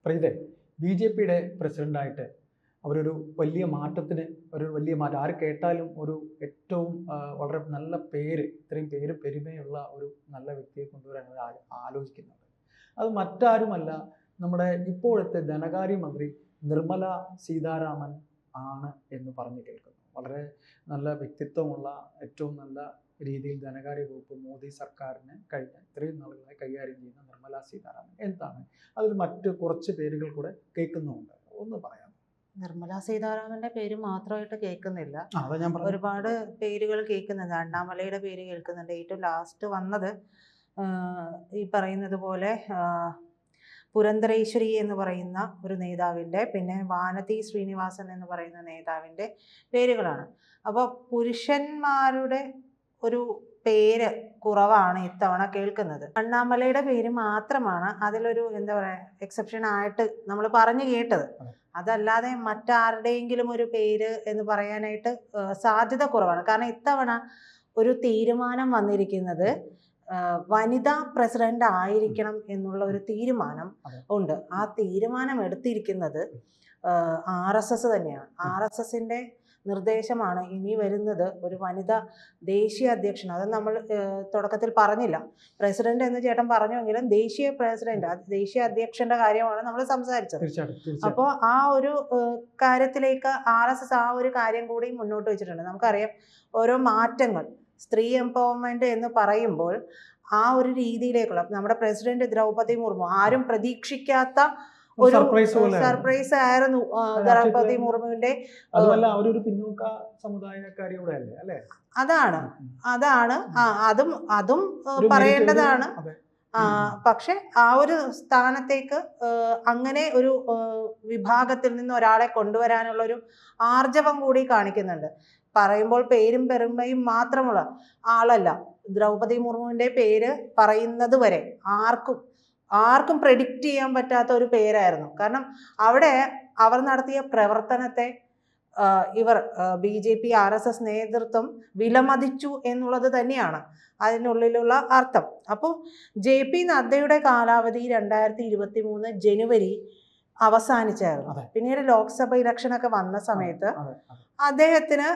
പ്രീതെ, BJPയുടെ പ്രസിഡന്റായിട്ട് അവരൊരു വലിയ മാറ്റത്തിന് ആര് കേട്ടാലും ഒരു ഏറ്റവും വളരെ നല്ല പേര്, ഇത്രയും പേര് പെരുമയുള്ള ഒരു നല്ല വ്യക്തിയെ കൊണ്ടുവരാൻ അവർ ആലോചിക്കുന്നുണ്ട്. അത് മറ്റാരുമല്ല, നമ്മുടെ ഇപ്പോഴത്തെ ധനകാര്യമന്ത്രി നിർമ്മല സീതാരാമൻ ആണ് എന്ന് പറഞ്ഞു കേൾക്കുന്നു. വളരെ നല്ല വ്യക്തിത്വമുള്ള, ഏറ്റവും നല്ല രീതിയിൽ ധനകാര്യ വകുപ്പ് മോദി സർക്കാരിന് കഴിഞ്ഞ ഇത്രയും നാളുകളായി കൈകാര്യം ചെയ്യുന്ന നിർമ്മല സീതാരാമൻ എന്താണ്, അതിൽ മറ്റ് കുറച്ച് പേരുകൾ കൂടെ കേൾക്കുന്നുണ്ട്, ഒന്ന് പറയാം. നിർമ്മല സീതാരാമന്റെ പേര് മാത്രമായിട്ട് കേൾക്കുന്നില്ല, അതാ ഞാൻ പറഞ്ഞത്. ഒരുപാട് പേരുകൾ കേൾക്കുന്നുണ്ട്. അണ്ണാമലയുടെ പേര് കേൾക്കുന്നുണ്ട്. ഏറ്റവും ലാസ്റ്റ് വന്നത് ഈ പറയുന്നത് പോലെ പുരന്തരേശ്വരി എന്ന് പറയുന്ന ഒരു നേതാവിൻ്റെ, പിന്നെ വാനതി ശ്രീനിവാസൻ എന്ന് പറയുന്ന നേതാവിൻ്റെ പേരുകളാണ്. അപ്പോൾ പുരുഷന്മാരുടെ ഒരു പേര് കുറവാണ് ഇത്തവണ കേൾക്കുന്നത്. അണ്ണാമലയുടെ പേര് മാത്രമാണ് അതിലൊരു എന്താ പറയുക എക്സെപ്ഷൻ ആയിട്ട് നമ്മൾ പറഞ്ഞു കേട്ടത്. അതല്ലാതെ മറ്റാരുടെയെങ്കിലും ഒരു പേര് എന്ന് പറയാനായിട്ട് സാധ്യത കുറവാണ്. കാരണം ഇത്തവണ ഒരു തീരുമാനം വന്നിരിക്കുന്നത് വനിതാ പ്രസിഡന്റ് ആയിരിക്കണം എന്നുള്ള ഒരു തീരുമാനം ഉണ്ട്. ആ തീരുമാനം എടുത്തിരിക്കുന്നത് RSS തന്നെയാണ്. RSSന്റെ നിർദ്ദേശമാണ് ഇനി വരുന്നത് ഒരു വനിതാ ദേശീയ അധ്യക്ഷൻ. അത് നമ്മൾ തുടക്കത്തിൽ പറഞ്ഞില്ല, പ്രസിഡന്റ് എന്ന് ചേട്ടൻ പറഞ്ഞുവെങ്കിലും ദേശീയ അധ്യക്ഷന്റെ കാര്യമാണ് നമ്മൾ സംസാരിച്ചത്. അപ്പോൾ ആ ഒരു കാര്യത്തിലേക്ക് RSS ആ ഒരു കാര്യം കൂടി മുന്നോട്ട് വെച്ചിട്ടുണ്ട്. നമുക്കറിയാം ഓരോ മാറ്റങ്ങൾ, സ്ത്രീ എംപവർമെന്റ് എന്ന് പറയുമ്പോൾ ആ ഒരു രീതിയിലേക്കുള്ള, നമ്മുടെ പ്രസിഡന്റ് ദ്രൗപദി മുർമു ആരും പ്രതീക്ഷിക്കാത്ത ഒരു സർപ്രൈസ് ആയിരുന്നു ദ്രൗപദി മുർമുവിന്റെ. പിന്നോക്ക സമുദായക്കാരിയുടെ അല്ലേ? അതാണ് അതും പറയേണ്ടതാണ്. പക്ഷെ ആ ഒരു സ്ഥാനത്തേക്ക് അങ്ങനെ ഒരു വിഭാഗത്തിൽ നിന്ന് ഒരാളെ കൊണ്ടുവരാനുള്ള ഒരു ആർജവം കൂടി കാണിക്കുന്നുണ്ട്. പറയുമ്പോൾ പേരും പെരുമയും മാത്രമുള്ള ആളല്ല. ദ്രൗപദി മുർമുവിന്റെ പേര് പറയുന്നത് വരെ ആർക്കും പ്രെഡിക്റ്റ് ചെയ്യാൻ പറ്റാത്ത ഒരു പേരായിരുന്നു. കാരണം അവിടെ അവർ നടത്തിയ പ്രവർത്തനത്തെ ഇവർ BJP RSS നേതൃത്വം വിലമതിച്ചു എന്നുള്ളത് തന്നെയാണ് അതിനുള്ളിലുള്ള അർത്ഥം. അപ്പോൾ JP നദ്ദയുടെ കാലാവധി 2023 ജനുവരി അവസാനിച്ചായിരുന്നു. പിന്നീട് ലോക്സഭ ഇലക്ഷനൊക്കെ വന്ന സമയത്ത് അദ്ദേഹത്തിന്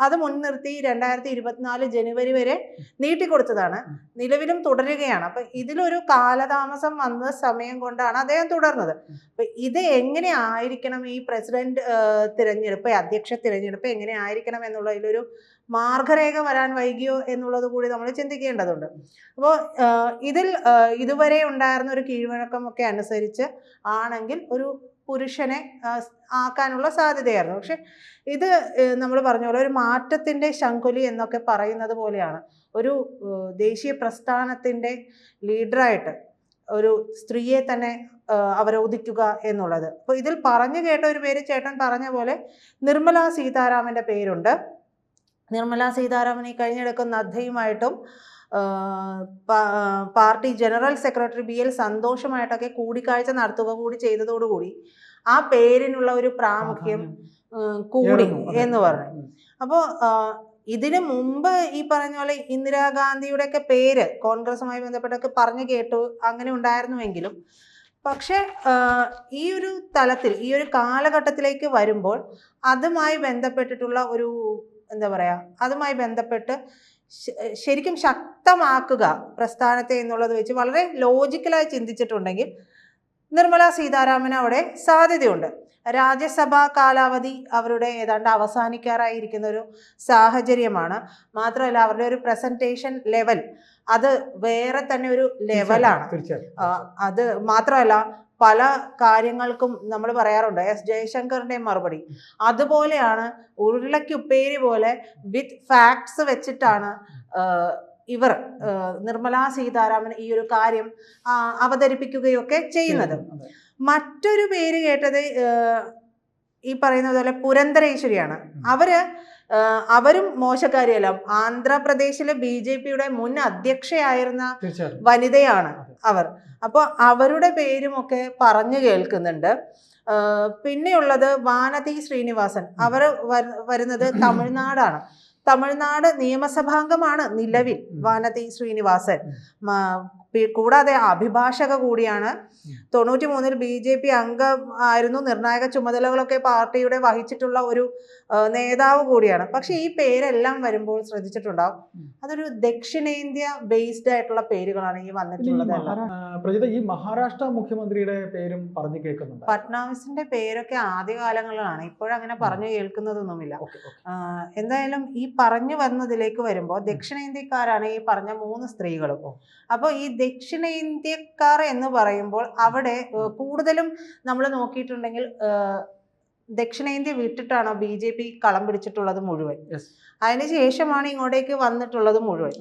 അത് മുൻനിർത്തി 2024 ജനുവരി വരെ നീട്ടിക്കൊടുത്തതാണ്. നിലവിലും തുടരുകയാണ്. അപ്പൊ ഇതിലൊരു കാലതാമസം വന്ന സമയം കൊണ്ടാണ് അദ്ദേഹം തുടർന്നത്. അപ്പൊ ഇത് എങ്ങനെ ആയിരിക്കണം, ഈ പ്രസിഡന്റ് തിരഞ്ഞെടുപ്പ്, അധ്യക്ഷ തിരഞ്ഞെടുപ്പ് എങ്ങനെ ആയിരിക്കണം എന്നുള്ളതിലൊരു മാർഗരേഖ വരാൻ വൈകിയോ എന്നുള്ളത് കൂടി നമ്മൾ ചിന്തിക്കേണ്ടതുണ്ട്. അപ്പോൾ ഇതിൽ ഇതുവരെ ഉണ്ടായിരുന്ന ഒരു കീഴ്വഴക്കമൊക്കെ അനുസരിച്ച് ആണെങ്കിൽ ഒരു പുരുഷനെ ആക്കാനുള്ള സാധ്യതയായിരുന്നു. പക്ഷെ ഇത് നമ്മൾ പറഞ്ഞ പോലെ ഒരു മാറ്റത്തിൻ്റെ ശങ്കുലി എന്നൊക്കെ പറയുന്നത് പോലെയാണ്. ഒരു ദേശീയ പ്രസ്ഥാനത്തിൻ്റെ ലീഡറായിട്ട് ഒരു സ്ത്രീയെ തന്നെ അവരോധിക്കുക എന്നുള്ളത്. അപ്പോൾ ഇതിൽ പറഞ്ഞു കേട്ട ഒരു പേര് ചേട്ടൻ പറഞ്ഞ പോലെ നിർമ്മല സീതാരാമൻ്റെ പേരുണ്ട്. നിർമ്മല സീതാരാമൻ ഈ കഴിഞ്ഞിടക്ക് നദ്ദയുമായിട്ടും പാർട്ടി ജനറൽ സെക്രട്ടറി BL സന്തോഷമായിട്ടൊക്കെ കൂടിക്കാഴ്ച നടത്തുക കൂടി ചെയ്തതോടുകൂടി ആ പേരിനുള്ള ഒരു പ്രാമുഖ്യം കൂടി എന്ന് പറഞ്ഞു. അപ്പോൾ ഇതിനു മുമ്പ് ഈ പറഞ്ഞ പോലെ ഇന്ദിരാഗാന്ധിയുടെ ഒക്കെ പേര് കോൺഗ്രസുമായി ബന്ധപ്പെട്ടൊക്കെ പറഞ്ഞു കേട്ടു, അങ്ങനെ ഉണ്ടായിരുന്നുവെങ്കിലും പക്ഷെ ഈ ഒരു തലത്തിൽ, ഈ ഒരു കാലഘട്ടത്തിലേക്ക് വരുമ്പോൾ അതുമായി ബന്ധപ്പെട്ടിട്ടുള്ള ഒരു എന്താ പറയുക, അതുമായി ബന്ധപ്പെട്ട് ശരിക്കും ശക്തമാക്കുക പ്രസ്ഥാനത്തെ എന്നുള്ളത് വെച്ച് വളരെ ലോജിക്കലായി ചിന്തിച്ചിട്ടുണ്ടെങ്കിൽ നിർമ്മല സീതാരാമന് അവിടെ സാധ്യതയുണ്ട്. രാജ്യസഭാ കാലാവധി അവരുടെ ഏതാണ്ട് അവസാനിക്കാറായിരിക്കുന്ന ഒരു സാഹചര്യമാണ്. മാത്രമല്ല അവരുടെ ഒരു പ്രസന്റേഷൻ ലെവൽ അത് വേറെ തന്നെ ഒരു ലെവലാണ്. അത് മാത്രമല്ല പല കാര്യങ്ങൾക്കും നമ്മൾ പറയാറുണ്ട് S ജയശങ്കറിന്റെ മറുപടി അതുപോലെയാണ്, ഉരുളക്കുപ്പേരി പോലെ വിത്ത് ഫാക്ട്സ് വെച്ചിട്ടാണ് ഇവർ നിർമ്മല സീതാരാമൻ ഈ ഒരു കാര്യം അവതരിപ്പിക്കുകയൊക്കെ ചെയ്യുന്നത്. മറ്റൊരു പേര് കേട്ടത് ഈ പറയുന്നത് പോലെ പുരന്തരേശ്വരിയാണ്. അവരും മോശക്കാരിയല്ല. ആന്ധ്രാപ്രദേശിലെ BJPയുടെ മുൻ അധ്യക്ഷയായിരുന്ന വനിതയാണ് അവർ. അപ്പോൾ അവരുടെ പേരുമൊക്കെ പറഞ്ഞു കേൾക്കുന്നുണ്ട്. പിന്നെയുള്ളത് വാനതി ശ്രീനിവാസൻ. അവർ വരുന്നത് തമിഴ്നാട് നിയമസഭാംഗമാണ് നിലവിൽ വാനതി ശ്രീനിവാസൻ. കൂടാതെ അഭിഭാഷക കൂടിയാണ്. 93-ൽ BJP അംഗം ആയിരുന്നു. നിർണായക ചുമതലകളൊക്കെ പാർട്ടിയുടെ വഹിച്ചിട്ടുള്ള ഒരു നേതാവ് കൂടിയാണ്. പക്ഷെ ഈ പേരെല്ലാം വരുമ്പോൾ ശ്രദ്ധിച്ചിട്ടുണ്ടാവും, അതൊരു ദക്ഷിണേന്ത്യ ബേസ്ഡ് ആയിട്ടുള്ള പേരുകളാണ് ഈ വന്നിട്ടുള്ളത്. പ്രജിത, ഈ മഹാരാഷ്ട്ര മുഖ്യമന്ത്രിയുടെ പേരും പറഞ്ഞു കേൾക്കുന്നുണ്ട്. ഫട്നാവിസിന്റെ പേരൊക്കെ ആദ്യകാലങ്ങളിലാണ്, ഇപ്പോഴങ്ങനെ പറഞ്ഞു കേൾക്കുന്നതൊന്നുമില്ല. എന്തായാലും ഈ പറഞ്ഞു വന്നതിലേക്ക് വരുമ്പോൾ ദക്ഷിണേന്ത്യക്കാരാണ് ഈ പറഞ്ഞ 3 സ്ത്രീകളും. അപ്പോൾ ഈ ദക്ഷിണേന്ത്യക്കാർ എന്ന് പറയുമ്പോൾ അവിടെ കൂടുതലും നമ്മൾ നോക്കിയിട്ടുണ്ടെങ്കിൽ ദക്ഷിണേന്ത്യ വിട്ടിട്ടാണോ BJP കളം പിടിച്ചിട്ടുള്ളത് മുഴുവൻ. അതിനുശേഷമാണ് ഇങ്ങോട്ടേക്ക് വന്നിട്ടുള്ളത് മുഴുവൻ.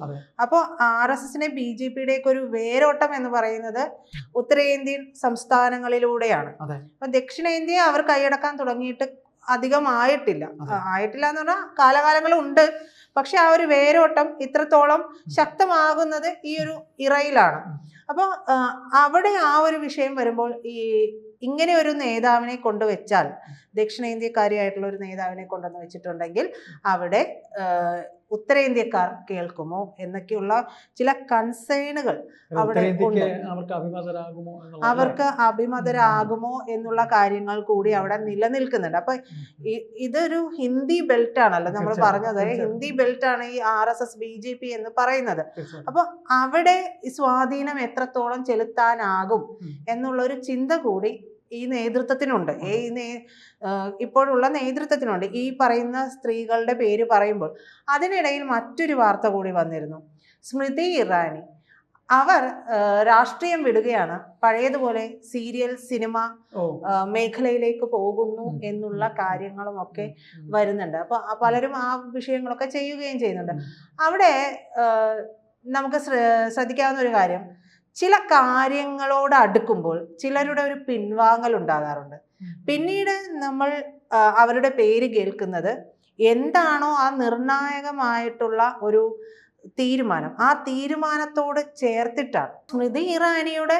അപ്പോൾ RSSനെ BJPയുടെയൊക്കെ ഒരു വേരോട്ടം എന്ന് പറയുന്നത് ഉത്തരേന്ത്യൻ സംസ്ഥാനങ്ങളിലൂടെയാണ്. അപ്പൊ ദക്ഷിണേന്ത്യ അവർ കൈയടക്കാൻ തുടങ്ങിയിട്ട് അധികം ആയിട്ടില്ല എന്ന് പറഞ്ഞാൽ കാലകാലങ്ങളുണ്ട്. പക്ഷെ ആ ഒരു വേരോട്ടം ഇത്രത്തോളം ശക്തമാകുന്നത് ഈ ഒരു ഇറയിലാണ്. അപ്പോൾ അവിടെ ആ ഒരു വിഷയം വരുമ്പോൾ ഇങ്ങനെ ഒരു നേതാവിനെ കൊണ്ടുവച്ചാൽ, ദക്ഷിണേന്ത്യക്കാരിയായിട്ടുള്ള ഒരു നേതാവിനെ കൊണ്ടുവന്ന് വെച്ചിട്ടുണ്ടെങ്കിൽ അവിടെ ഉത്തരേന്ത്യക്കാർ കേൾക്കുമോ എന്നൊക്കെയുള്ള ചില കൺസേണുകൾ അവിടെ ഉണ്ട്. അവർക്ക് അഭിമതരാകുമോ എന്നുള്ള കാര്യങ്ങൾ കൂടി അവിടെ നിലനിൽക്കുന്നുണ്ട്. അപ്പൊ ഇതൊരു ഹിന്ദി ബെൽറ്റ് ആണല്ലോ നമ്മൾ പറഞ്ഞത്, ഹിന്ദി ബെൽറ്റ് ആണ് ഈ RSS BJP എന്ന് പറയുന്നത്. അപ്പൊ അവിടെ സ്വാധീനം എത്രത്തോളം ചെലുത്താനാകും എന്നുള്ളൊരു ചിന്ത കൂടി ഈ നേതൃത്വത്തിനുണ്ട്, ഇപ്പോഴുള്ള നേതൃത്വത്തിനുണ്ട്. ഈ പറയുന്ന സ്ത്രീകളുടെ പേര് പറയുമ്പോൾ അതിനിടയിൽ മറ്റൊരു വാർത്ത കൂടി വന്നിരുന്നു. സ്മൃതി ഇറാനി അവർ രാഷ്ട്രീയം വിടുകയാണ്, പഴയതുപോലെ സീരിയൽ സിനിമ മേഖലയിലേക്ക് പോകുന്നു എന്നുള്ള കാര്യങ്ങളും ഒക്കെ വരുന്നുണ്ട്. അപ്പൊ പലരും ആ വിഷയങ്ങളൊക്കെ ചെയ്യുകയും ചെയ്യുന്നുണ്ട്. അവിടെ നമുക്ക് ശ്രദ്ധിക്കാവുന്ന ഒരു കാര്യം, ചില കാര്യങ്ങളോട് അടുക്കുമ്പോൾ ചിലരുടെ ഒരു പിൻവാങ്ങൽ ഉണ്ടാകാറുണ്ട്. പിന്നീട് നമ്മൾ അവരുടെ പേര് കേൾക്കുന്നത് എന്താണോ ആ നിർണായകമായിട്ടുള്ള ഒരു തീരുമാനം, ആ തീരുമാനത്തോട് ചേർത്തിട്ടാണ്. സ്മൃതി ഇറാനിയുടെ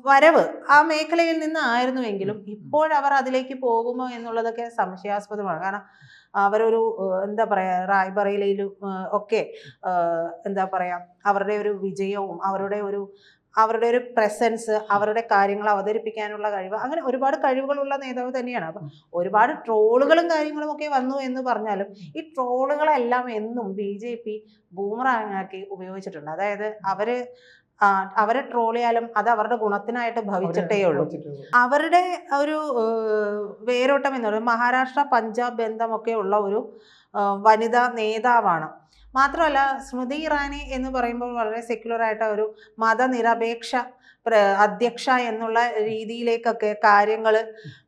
വരവ് ആ മേഖലയിൽ നിന്നായിരുന്നുവെങ്കിലും ഇപ്പോഴവർ അതിലേക്ക് പോകുമോ എന്നുള്ളതൊക്കെ സംശയാസ്പദമാണ്. കാരണം അവരൊരു എന്താ പറയാ, റായ്ബറേലിയിലും ഒക്കെ എന്താ പറയാ, അവരുടെ ഒരു വിജയവും അവരുടെ ഒരു പ്രസൻസ്, അവരുടെ കാര്യങ്ങൾ അവതരിപ്പിക്കാനുള്ള കഴിവ്, അങ്ങനെ ഒരുപാട് കഴിവുകളുള്ള നേതാവ് തന്നെയാണ്. അപ്പം ഒരുപാട് ട്രോളുകളും കാര്യങ്ങളും ഒക്കെ വന്നു എന്ന് പറഞ്ഞാലും ഈ ട്രോളുകളെല്ലാം എന്നും BJP ബൂമറാങ്ങാക്കി ഉപയോഗിച്ചിട്ടുണ്ട്. അതായത് അവരെ ട്രോൾ ചെയ്യാലും അത് അവരുടെ ഗുണത്തിനായിട്ട് ഭവിച്ചിട്ടേ ഉള്ളൂ. അവരുടെ ഒരു വേരോട്ടം എന്ന് പറയുന്നത് മഹാരാഷ്ട്ര പഞ്ചാബ് ബന്ധമൊക്കെ ഉള്ള ഒരു വനിതാ നേതാവാണ്. മാത്രമല്ല സ്മൃതി ഇറാനി എന്ന് പറയുമ്പോൾ വളരെ സെക്യുലർ ആയിട്ട് ഒരു മതനിരപേക്ഷ അധ്യക്ഷ എന്നുള്ള രീതിയിലേക്കൊക്കെ കാര്യങ്ങൾ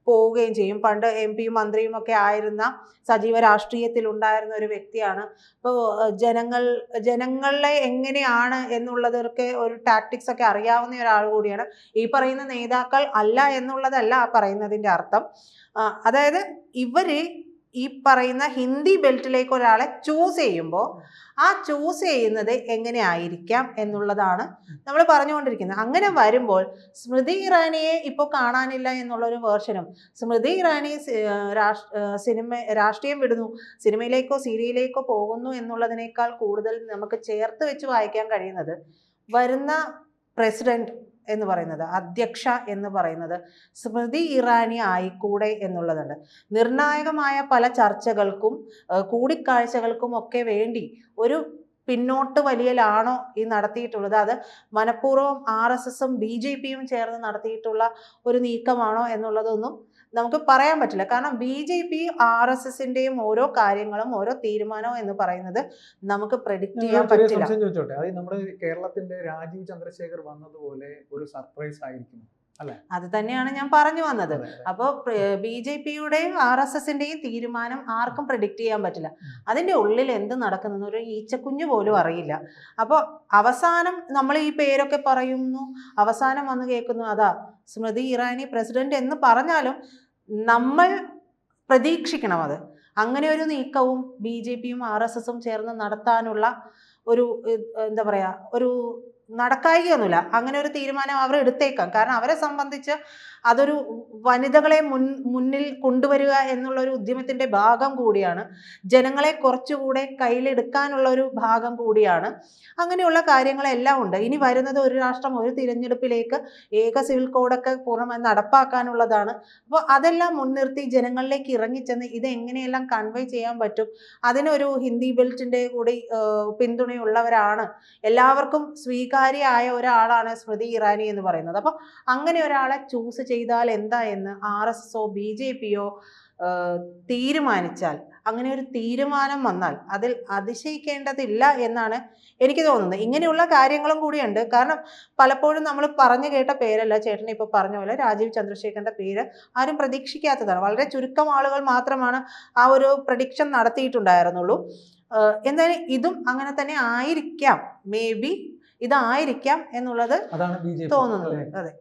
പോവുകയും ചെയ്യും. പണ്ട് MP മന്ത്രിയും ഒക്കെ ആയിരുന്ന, സജീവ രാഷ്ട്രീയത്തിൽ ഉണ്ടായിരുന്ന ഒരു വ്യക്തിയാണ്. അപ്പോൾ ജനങ്ങളെ എങ്ങനെയാണ് എന്നുള്ളതൊക്കെ ഒരു ടാക്ടിക്സ് ഒക്കെ അറിയാവുന്ന ഒരാൾ കൂടിയാണ്. ഈ പറയുന്ന നേതാക്കൾ അല്ല എന്നുള്ളതല്ല ആ പറയുന്നതിൻ്റെ അർത്ഥം. അതായത് ഇവര് ഈ പറയുന്ന ഹിന്ദി ബെൽറ്റിലേക്ക് ഒരാളെ ചൂസ് ചെയ്യുമ്പോൾ ആ ചൂസ് ചെയ്യുന്നത് എങ്ങനെ ആയിരിക്കാം എന്നുള്ളതാണ് നമ്മൾ പറഞ്ഞുകൊണ്ടിരിക്കുന്നത്. അങ്ങനെ വരുമ്പോൾ സ്മൃതി ഇറാനിയെ ഇപ്പോൾ കാണാനില്ല എന്നുള്ളൊരു വേർഷനും, സ്മൃതി ഇറാനി രാഷ്ട്രീയം വിടുന്നു, സിനിമയിലേക്കോ സീരിയലിലേക്കോ പോകുന്നു എന്നുള്ളതിനേക്കാൾ കൂടുതൽ നമുക്ക് ചേർത്ത് വെച്ച് വായിക്കാൻ കഴിയുന്നത് വരുന്ന പ്രസിഡന്റ് എന്ന് പറയുന്നത്, അധ്യക്ഷ എന്ന് പറയുന്നത് സ്മൃതി ഇറാനി ആയിക്കൂടെ എന്നുള്ളതുണ്ട്. നിർണായകമായ പല ചർച്ചകൾക്കും കൂടിക്കാഴ്ചകൾക്കും ഒക്കെ വേണ്ടി ഒരു പിന്നോട്ട് വലിയലാണോ ഈ നടത്തിയിട്ടുള്ളത്, അത് മനഃപൂർവ്വം RSSും BJPയും ചേർന്ന് നടത്തിയിട്ടുള്ള ഒരു നീക്കമാണോ എന്നുള്ളതൊന്നും നമുക്ക് പറയാൻ പറ്റില്ല. കാരണം BJP RSSന്റെയും ഓരോ കാര്യങ്ങളും ഓരോ തീരുമാനവും എന്ന് പറയുന്നത് നമുക്ക് പ്രെഡിക്റ്റ് ചെയ്യാൻ പറ്റില്ല. ചോദിച്ചോട്ടെ, അത് നമ്മുടെ കേരളത്തിന്റെ രാജീവ് ചന്ദ്രശേഖർ വന്നതുപോലെ ഒരു സർപ്രൈസ് ആയിരിക്കും അല്ലെ? അത് തന്നെയാണ് ഞാൻ പറഞ്ഞു വന്നത്. അപ്പോൾ BJPയുടെയും RSSന്റെയും തീരുമാനം ആർക്കും പ്രെഡിക്റ്റ് ചെയ്യാൻ പറ്റില്ല. അതിന്റെ ഉള്ളിൽ എന്ത് നടക്കുന്ന ഒരു ഈച്ചക്കുഞ്ഞു പോലും അറിയില്ല. അപ്പോൾ അവസാനം നമ്മൾ ഈ പേരൊക്കെ പറയുന്നു, അവസാനം വന്ന് കേൾക്കുന്നു അതാ സ്മൃതി ഇറാനി പ്രസിഡന്റ് എന്ന് പറഞ്ഞാലും നമ്മൾ പ്രതീക്ഷിക്കണം അത്. അങ്ങനെ ഒരു നീക്കവും BJPയും RSSും ചേർന്ന് നടത്താനുള്ള ഒരു എന്താ പറയുക, ഒരു നടക്കായികയൊന്നുമില്ല. അങ്ങനെ ഒരു തീരുമാനം അവർ എടുത്തേക്കാം. കാരണം അവരെ സംബന്ധിച്ച് അതൊരു വനിതകളെ മുന്നിൽ കൊണ്ടുവരിക എന്നുള്ള ഒരു ഉദ്യമത്തിന്റെ ഭാഗം കൂടിയാണ്. ജനങ്ങളെ കുറച്ചുകൂടെ കയ്യിലെടുക്കാനുള്ള ഒരു ഭാഗം കൂടിയാണ്. അങ്ങനെയുള്ള കാര്യങ്ങളെല്ലാം ഉണ്ട്. ഇനി വരുന്നത് ഒരു രാഷ്ട്രം ഒരു തിരഞ്ഞെടുപ്പിലേക്ക് ഏക സിവിൽ കോഡൊക്കെ പൂർണ്ണമായി നടപ്പാക്കാനുള്ളതാണ്. അപ്പോൾ അതെല്ലാം മുൻനിർത്തി ജനങ്ങളിലേക്ക് ഇറങ്ങിച്ചെന്ന് ഇത് എങ്ങനെയെല്ലാം കൺവേ ചെയ്യാൻ പറ്റും, അതിനൊരു ഹിന്ദി ബെൽറ്റിന്റെ കൂടി പിന്തുണയുള്ളവരാണ്, എല്ലാവർക്കും സ്വീകാര്യമായ ഒരാളാണ് സ്മൃതി ഇറാനി എന്ന് പറയുന്നത്. അപ്പോൾ അങ്ങനെ ഒരാളെ ചൂസ് ചെയ്താൽ എന്താ എന്ന് RSSO BJPയോ തീരുമാനിച്ചാൽ, അങ്ങനെ ഒരു തീരുമാനം വന്നാൽ അതിൽ അതിശയിക്കേണ്ടതില്ല എന്നാണ് എനിക്ക് തോന്നുന്നത്. ഇങ്ങനെയുള്ള കാര്യങ്ങളും കൂടിയുണ്ട്. കാരണം പലപ്പോഴും നമ്മൾ പറഞ്ഞു കേട്ട പേരല്ല, ചേട്ടൻ ഇപ്പോൾ പറഞ്ഞ പോലെ രാജീവ് ചന്ദ്രശേഖറിന്റെ പേര് ആരും പ്രതീക്ഷിക്കാത്തതാണ്. വളരെ ചുരുക്കം ആളുകൾ മാത്രമാണ് ആ ഒരു പ്രഡിക്ഷൻ നടത്തിയിട്ടുണ്ടായിരുന്നുള്ളൂ. എന്തായാലും ഇതും അങ്ങനെ തന്നെ ആയിരിക്കാം, മേ ബി ഇതായിരിക്കാം എന്നുള്ളത് തോന്നുന്നത്. അതെ.